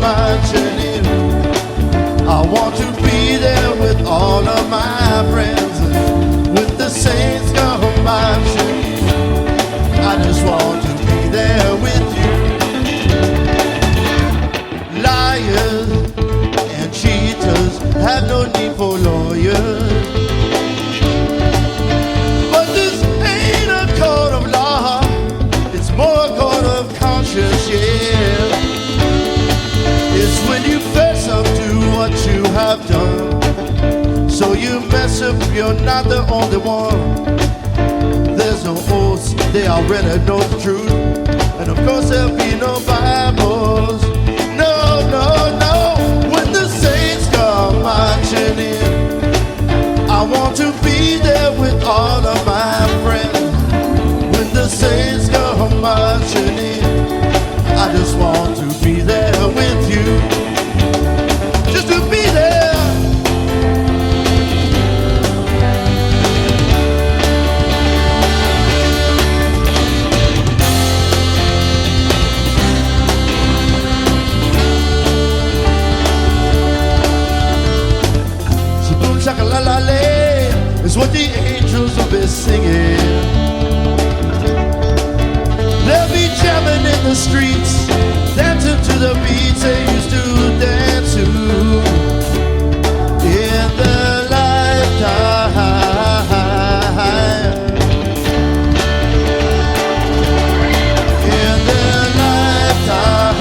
marching in. I want to be there with all of my friends. When the saints come marching in, I just want to be there with you. Liars and cheaters have no need for lawyers. But this ain't a court of law, it's more a court of conscience, yeah. It's when you fess up to what you have done. So you mess up, you're not the only one. There's no oaths, they already know the truth. And of course there'll be no Bibles. No, no, no. When the saints come marching in, I want to be there with all of my friends. When the saints come marching in, I just want to be there with you. Just to be there. Shaka-la-la-lay is what the angels will be singing. They'll be jamming in the streets, dancing to the beats they used to dance to in their lifetime. In their lifetime.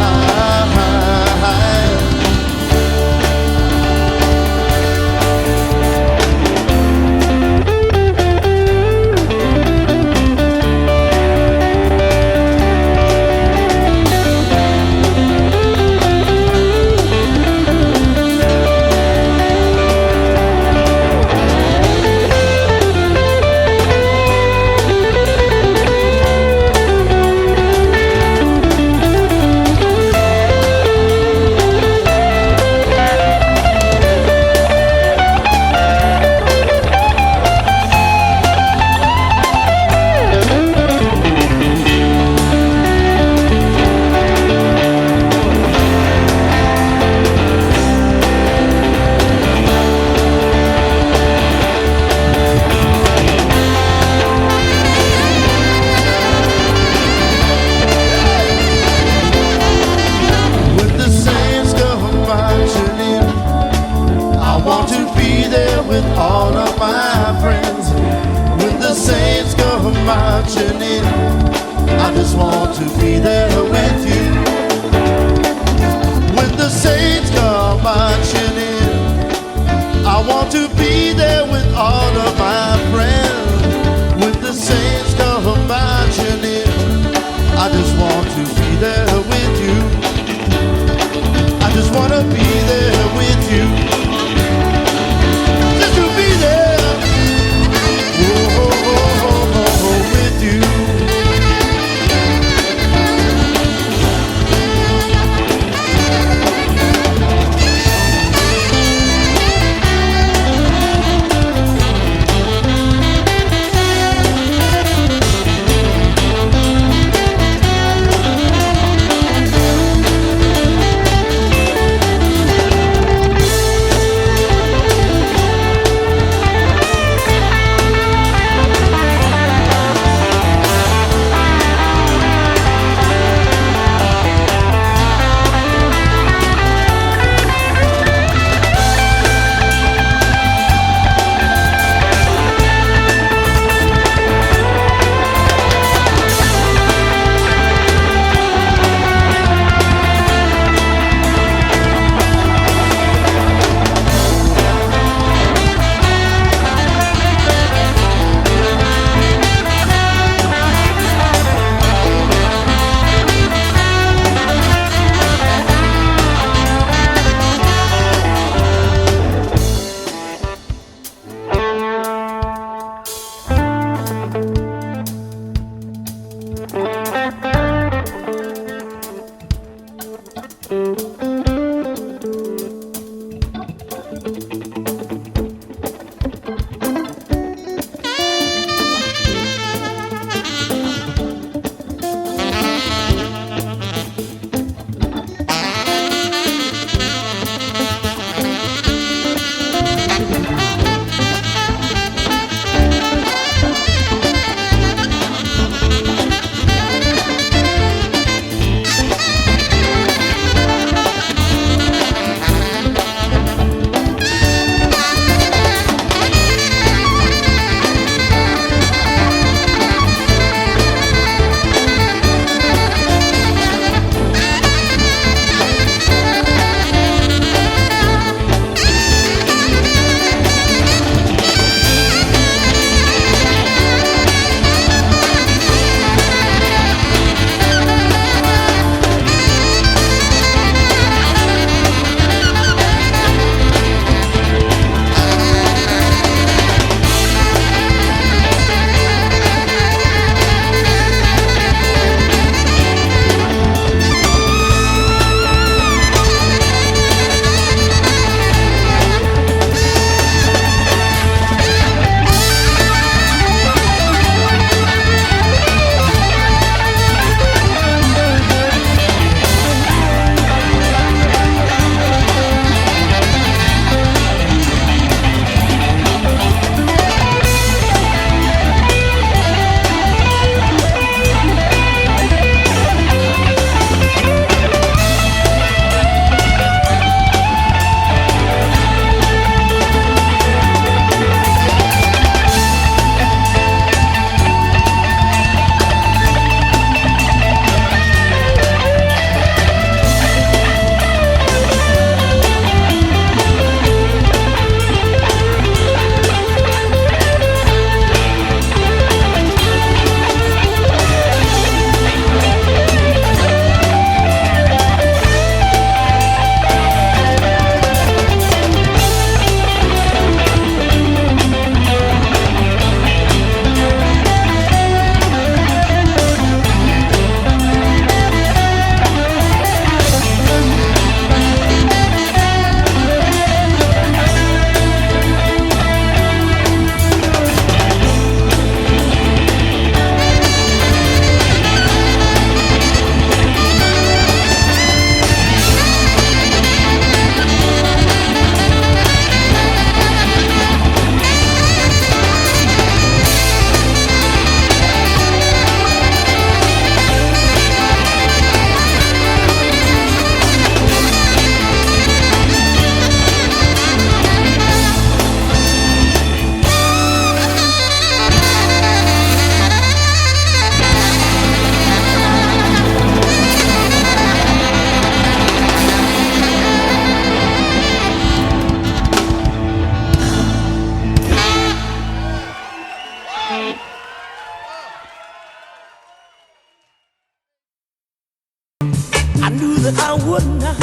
I knew that I would not.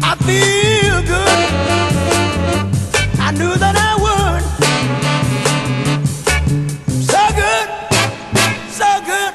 I feel good. I knew that